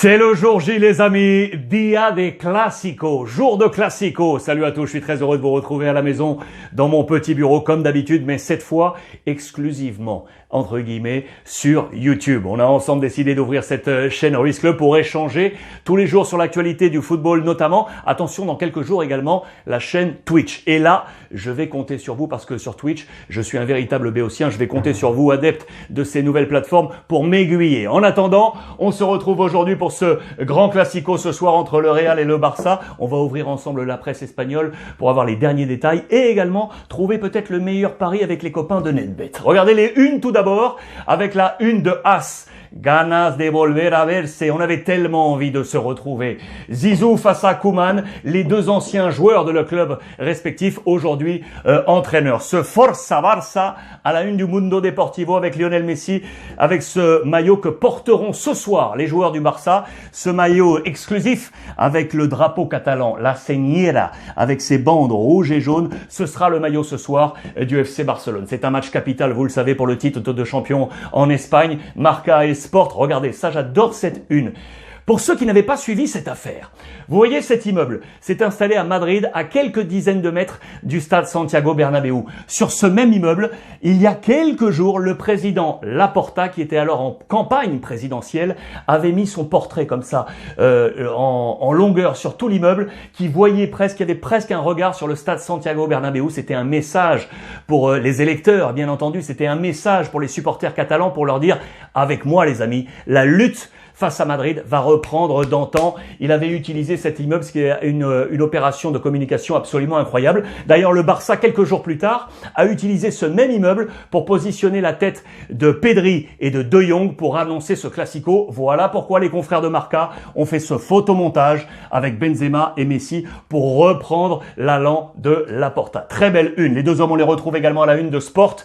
C'est le jour J, les amis, Dia de Classico, jour de Classico. Salut à tous, je suis très heureux de vous retrouver à la maison, dans mon petit bureau comme d'habitude, mais cette fois exclusivement, entre guillemets, sur YouTube. On a ensemble décidé d'ouvrir cette chaîne Ruiz Club pour échanger tous les jours sur l'actualité du football notamment. Attention, dans quelques jours également, la chaîne Twitch. Et là, je vais compter sur vous parce que sur Twitch, je suis un véritable béotien. Je vais compter sur vous, adeptes de ces nouvelles plateformes, pour m'aiguiller. En attendant, on se retrouve aujourd'hui pour ce grand classico ce soir entre le Real et le Barça. On va ouvrir ensemble la presse espagnole pour avoir les derniers détails et également trouver peut-être le meilleur pari avec les copains de NetBet. Regardez les unes tout d'abord avec la une de As. Ganas de volver a verse. On avait tellement envie de se retrouver. Zizou face à Koeman, les deux anciens joueurs de leur club respectif, aujourd'hui entraîneurs. Ce Forza Barça à la une du Mundo Deportivo avec Lionel Messi, avec ce maillot que porteront ce soir les joueurs du Barça. Ce maillot exclusif avec le drapeau catalan, la Señera, avec ses bandes rouges et jaunes. Ce sera le maillot ce soir du FC Barcelone. C'est un match capital, vous le savez, pour le titre de champion en Espagne. Marca et Sport, regardez, ça j'adore cette une. Pour ceux qui n'avaient pas suivi cette affaire, vous voyez cet immeuble s'est installé à Madrid à quelques dizaines de mètres du stade Santiago Bernabéu. Sur ce même immeuble, il y a quelques jours, le président Laporta, qui était alors en campagne présidentielle, avait mis son portrait comme ça en longueur sur tout l'immeuble, qui voyait presque, il y avait presque un regard sur le stade Santiago Bernabéu. C'était un message pour les électeurs, bien entendu, c'était un message pour les supporters catalans pour leur dire « Avec moi les amis, la lutte face à Madrid va reprendre d'antan ». Il avait utilisé cet immeuble, ce qui est une opération de communication absolument incroyable. D'ailleurs, le Barça, quelques jours plus tard, a utilisé ce même immeuble pour positionner la tête de Pedri et de Jong pour annoncer ce classico. Voilà pourquoi les confrères de Marca ont fait ce photomontage avec Benzema et Messi pour reprendre l'allant de Laporta. Très belle une. Les deux hommes, on les retrouve également à la une de Sport.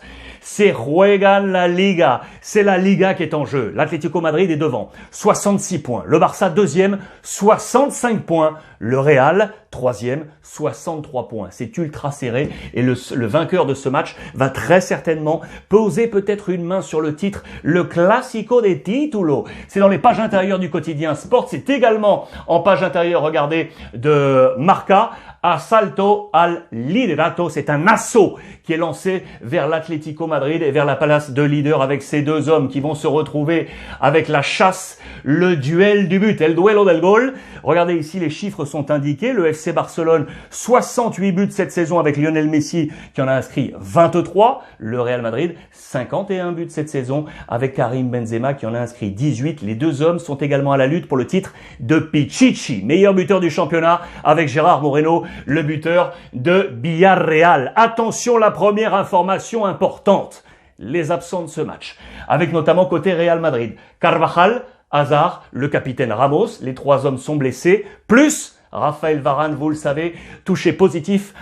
C'est juegan la Liga. C'est la Liga qui est en jeu. L'Atlético Madrid est devant. 66 points. Le Barça, deuxième, 65 points. Le Real, troisième, 63 points. C'est ultra serré et le vainqueur de ce match va très certainement poser peut-être une main sur le titre, le Clásico de Título. C'est dans les pages intérieures du quotidien Sport. C'est également en page intérieure, regardez, de Marca. Assalto al liderato, c'est un assaut qui est lancé vers l'Atlético Madrid et vers la place de leader avec ces deux hommes qui vont se retrouver avec la chasse, le duel du but, el duelo del gol. Regardez ici, les chiffres sont indiqués. Le FC Barcelone, 68 buts cette saison avec Lionel Messi qui en a inscrit 23. Le Real Madrid, 51 buts cette saison avec Karim Benzema qui en a inscrit 18. Les deux hommes sont également à la lutte pour le titre de Pichichi, meilleur buteur du championnat avec Gérard Moreno, le buteur de Villarreal. Attention, la première information importante, les absents de ce match, avec notamment côté Real Madrid, Carvajal, Hazard, le capitaine Ramos, les trois hommes sont blessés, plus Raphaël Varane, vous le savez, touché positif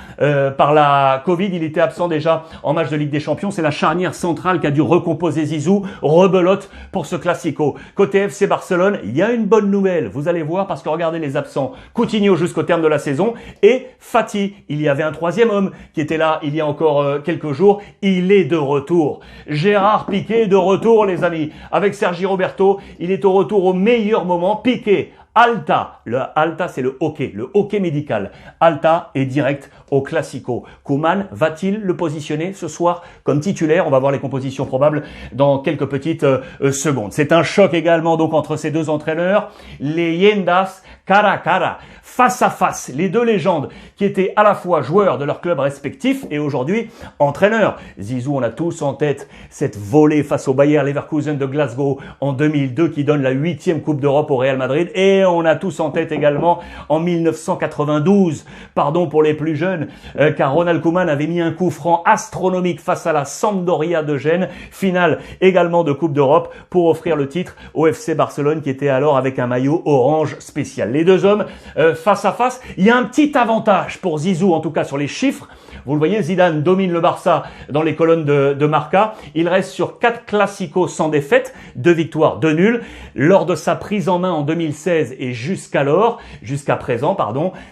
par la Covid. Il était absent déjà en match de Ligue des Champions. C'est la charnière centrale qui a dû recomposer Zizou. Rebelote pour ce Classico. Côté FC Barcelone, il y a une bonne nouvelle. Vous allez voir parce que regardez les absents. Coutinho jusqu'au terme de la saison et Fati. Il y avait un troisième homme qui était là il y a encore quelques jours. Il est de retour. Gérard Piqué de retour, les amis. Avec Sergi Roberto, il est au retour au meilleur moment. Piqué. Alta, le Alta c'est le hockey médical. Alta est direct au Classico. Koeman va-t-il le positionner ce soir comme titulaire? On va voir les compositions probables dans quelques petites secondes. C'est un choc également donc entre ces deux entraîneurs. Leyendas cara a cara, face à face. Les deux légendes qui étaient à la fois joueurs de leur club respectif et aujourd'hui entraîneurs. Zizou, on a tous en tête cette volée face au Bayer Leverkusen de Glasgow en 2002 qui donne la 8e Coupe d'Europe au Real Madrid. Et on a tous en tête également en 1992, pardon pour les plus jeunes, car Ronald Koeman avait mis un coup franc astronomique face à la Sampdoria de Gênes, finale également de Coupe d'Europe pour offrir le titre au FC Barcelone qui était alors avec un maillot orange spécial. Les deux hommes face à face, il y a un petit avantage pour Zizou en tout cas sur les chiffres. Vous le voyez, Zidane domine le Barça dans les colonnes de Marca. Il reste sur 4 classicos sans défaite, 2 victoires, 2 nuls. Lors de sa prise en main en 2016 et jusqu'à présent,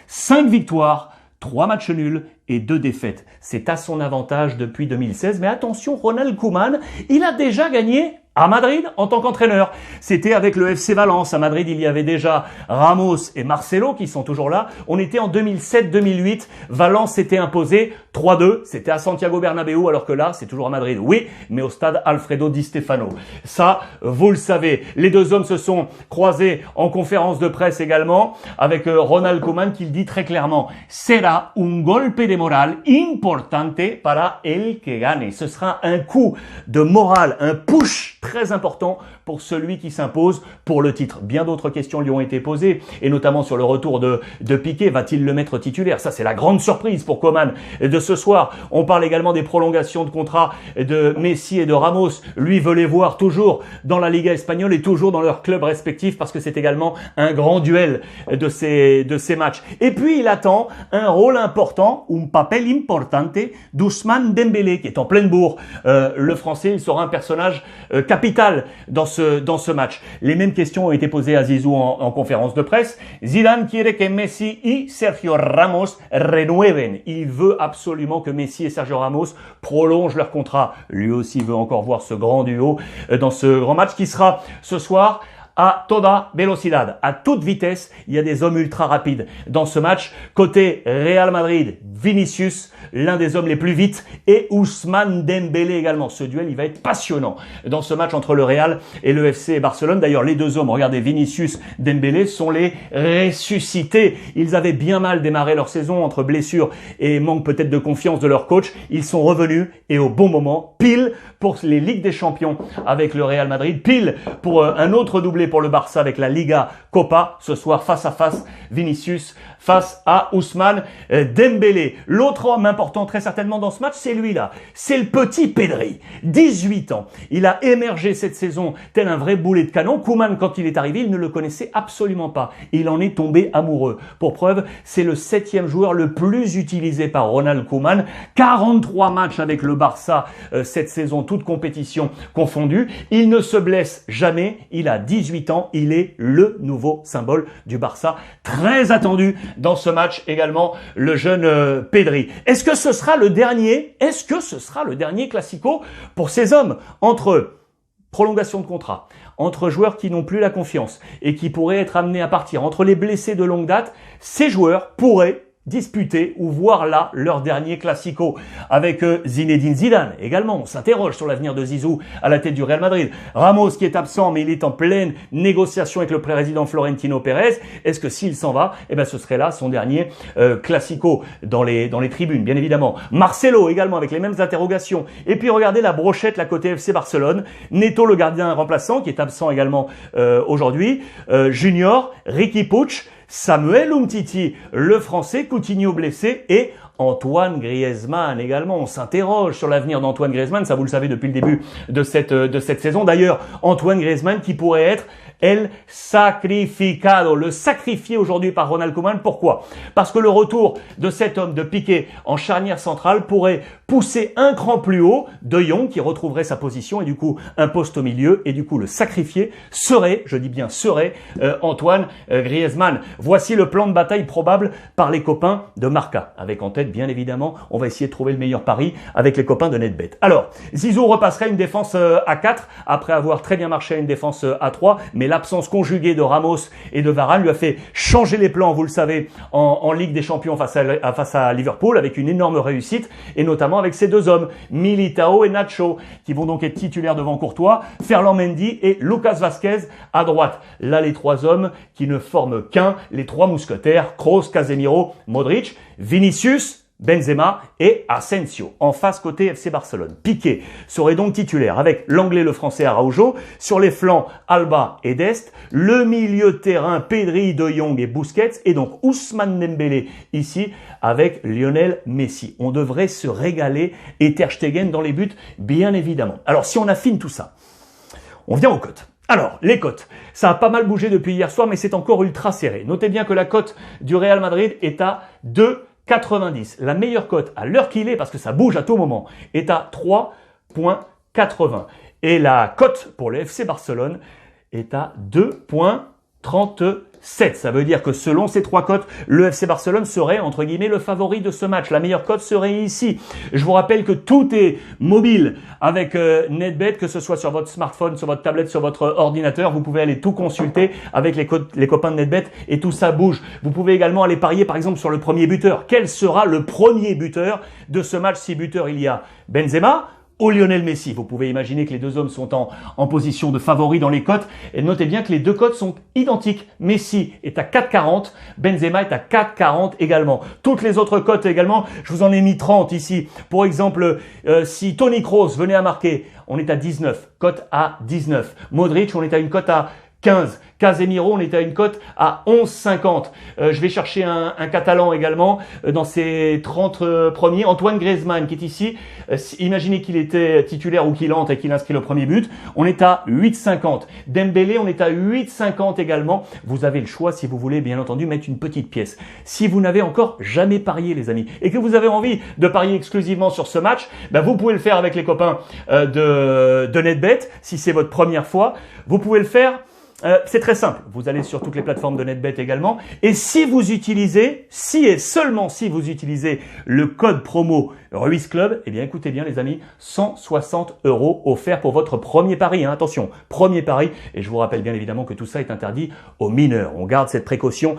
5 victoires, 3 matchs nuls et 2 défaites. C'est à son avantage depuis 2016. Mais attention, Ronald Koeman, il a déjà gagné à Madrid en tant qu'entraîneur. C'était avec le FC Valence. À Madrid, il y avait déjà Ramos et Marcelo qui sont toujours là. On était en 2007-2008. Valence s'était imposé 3-2. C'était à Santiago Bernabéu alors que là, c'est toujours à Madrid. Oui, mais au stade Alfredo Di Stefano. Ça, vous le savez. Les deux hommes se sont croisés en conférence de presse également avec Ronald Koeman qui le dit très clairement. Será un golpe de moral importante para el que gane. Ce sera un coup de morale, un push très important pour celui qui s'impose pour le titre. Bien d'autres questions lui ont été posées, et notamment sur le retour de Piqué. Va-t-il le mettre titulaire? Ça, c'est la grande surprise pour Koeman de ce soir. On parle également des prolongations de contrat de Messi et de Ramos. Lui veut les voir toujours dans la Liga espagnole et toujours dans leurs clubs respectifs parce que c'est également un grand duel de ces matchs. Et puis, il attend un rôle important, un papel importante, d'Ousmane Dembélé, qui est en pleine bourre. Le Français, il sera un personnage capital dans ce match. Les mêmes questions ont été posées à Zizou en conférence de presse. Zidane quiere que Messi y Sergio Ramos renueven. Il veut absolument que Messi et Sergio Ramos prolongent leur contrat. Lui aussi veut encore voir ce grand duo dans ce grand match qui sera ce soir à toda velocidad, à toute vitesse. Il y a des hommes ultra rapides dans ce match. Côté Real Madrid, Vinicius, l'un des hommes les plus vite, et Ousmane Dembélé également. Ce duel, il va être passionnant dans ce match entre le Real et le FC Barcelone. D'ailleurs, les deux hommes, regardez, Vinicius, Dembélé, sont les ressuscités. Ils avaient bien mal démarré leur saison entre blessures et manque peut-être de confiance de leur coach. Ils sont revenus et au bon moment, pile pour les Ligues des Champions avec le Real Madrid, pile pour un autre doublé pour le Barça avec la Liga Copa. Ce soir, face à face, Vinicius face à Ousmane Dembélé. L'autre homme important très certainement dans ce match, c'est lui là. C'est le petit Pedri, 18 ans. Il a émergé cette saison tel un vrai boulet de canon. Koeman, quand il est arrivé, il ne le connaissait absolument pas. Il en est tombé amoureux. Pour preuve, c'est le 7e joueur le plus utilisé par Ronald Koeman. 43 matchs avec le Barça cette saison, toutes compétitions confondues. Il ne se blesse jamais. Il a 18 ans. Il est le nouveau symbole du Barça. Très attendu dans ce match également, le jeune Pedri. Est-ce que ce sera le dernier Classico pour ces hommes entre prolongation de contrat, entre joueurs qui n'ont plus la confiance et qui pourraient être amenés à partir, entre les blessés de longue date? Ces joueurs pourraient disputer ou voir là leur dernier Classico avec Zinedine Zidane également. On s'interroge sur l'avenir de Zizou à la tête du Real Madrid. Ramos qui est absent mais il est en pleine négociation avec le président Florentino Pérez. Est-ce que s'il s'en va, ce serait là son dernier Classico dans les tribunes, bien évidemment. Marcelo également avec les mêmes interrogations. Et puis regardez la brochette là côté FC Barcelone. Neto le gardien remplaçant qui est absent également aujourd'hui. Junior, Riqui Puig, Samuel Umtiti, le Français, Coutinho blessé et Antoine Griezmann également. On s'interroge sur l'avenir d'Antoine Griezmann, ça vous le savez depuis le début de cette saison. D'ailleurs, Antoine Griezmann qui pourrait être El Sacrificado, le sacrifié aujourd'hui par Ronald Koeman. Pourquoi? Parce que le retour de cet homme de Piqué en charnière centrale pourrait pousser un cran plus haut De Jong qui retrouverait sa position et du coup un poste au milieu et du coup le sacrifié serait, je dis bien serait, Antoine Griezmann. Voici le plan de bataille probable par les copains de Marca. Avec en tête, bien évidemment, on va essayer de trouver le meilleur pari avec les copains de NetBet. Alors, Zizou repasserait une défense à 4 après avoir très bien marché à une défense à 3, mais l'absence conjuguée de Ramos et de Varane lui a fait changer les plans, vous le savez, en Ligue des Champions face à Liverpool avec une énorme réussite et notamment avec ces deux hommes, Militao et Nacho, qui vont donc être titulaires devant Courtois, Ferland Mendy et Lucas Vazquez à droite. Là, les trois hommes qui ne forment qu'un, les trois mousquetaires, Kroos, Casemiro, Modric, Vinicius, Benzema et Asensio. En face côté FC Barcelone. Piqué serait donc titulaire avec l'anglais, le français Araujo. Sur les flancs, Alba et Dest. Le milieu de terrain, Pedri, De Jong et Busquets. Et donc Ousmane Dembélé ici avec Lionel Messi. On devrait se régaler et Ter Stegen dans les buts, bien évidemment. Alors si on affine tout ça, on vient aux cotes. Alors, les cotes. Ça a pas mal bougé depuis hier soir, mais c'est encore ultra serré. Notez bien que la cote du Real Madrid est à 2,90. La meilleure cote à l'heure qu'il est, parce que ça bouge à tout moment, est à 3,80. Et la cote pour le FC Barcelone est à 2,40. 37. Ça veut dire que selon ces trois cotes, le FC Barcelone serait, entre guillemets, le favori de ce match. La meilleure cote serait ici. Je vous rappelle que tout est mobile avec NetBet, que ce soit sur votre smartphone, sur votre tablette, sur votre ordinateur. Vous pouvez aller tout consulter avec les copains de NetBet et tout ça bouge. Vous pouvez également aller parier, par exemple, sur le premier buteur. Quel sera le premier buteur de ce match si buteur il y a? Benzema ou Lionel Messi? Vous pouvez imaginer que les deux hommes sont en position de favori dans les cotes. Et notez bien que les deux cotes sont identiques. Messi est à 4,40, Benzema est à 4,40 également. Toutes les autres cotes également, je vous en ai mis 30 ici. Pour exemple, si Toni Kroos venait à marquer, on est à 19, cote à 19. Modric, on est à une cote à 15. Casemiro, on est à une cote à 11,50. Je vais chercher un Catalan également dans ces 30 premiers. Antoine Griezmann qui est ici. Imaginez qu'il était titulaire ou qu'il entre et qu'il inscrit le premier but. On est à 8,50. Dembélé, on est à 8,50 également. Vous avez le choix si vous voulez bien entendu mettre une petite pièce. Si vous n'avez encore jamais parié les amis et que vous avez envie de parier exclusivement sur ce match, ben vous pouvez le faire avec les copains de NetBet si c'est votre première fois. Vous pouvez le faire. C'est très simple. Vous allez sur toutes les plateformes de NetBet également. Et si vous utilisez, si et seulement si vous utilisez le code promo Ruiz Club, eh bien écoutez bien les amis, 160 € offerts pour votre premier pari. Hein. Attention, premier pari. Et je vous rappelle bien évidemment que tout ça est interdit aux mineurs. On garde cette précaution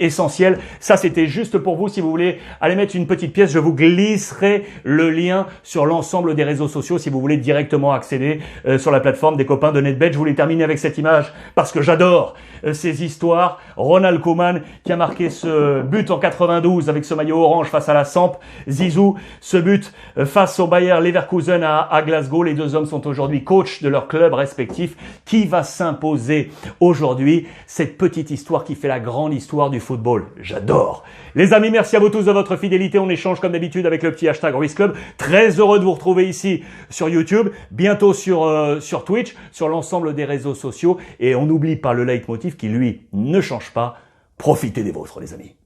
essentielle. Ça c'était juste pour vous. Si vous voulez aller mettre une petite pièce, je vous glisserai le lien sur l'ensemble des réseaux sociaux si vous voulez directement accéder sur la plateforme des copains de NetBet. Je voulais terminer avec cette image parce que j'adore ces histoires. Ronald Koeman qui a marqué ce but en 92 avec ce maillot orange face à la Samp. Zizou, ce but face au Bayer Leverkusen à Glasgow. Les deux hommes sont aujourd'hui coachs de leur club respectif. Qui va s'imposer aujourd'hui? Cette petite histoire qui fait la grande histoire du football. J'adore. Les amis, merci à vous tous de votre fidélité. On échange comme d'habitude avec le petit hashtag Ruiz Club. Très heureux de vous retrouver ici sur YouTube, bientôt sur Twitch, sur l'ensemble des réseaux sociaux. Et on n'oublie pas le leitmotiv qui, lui, ne change pas. Profitez des vôtres, les amis.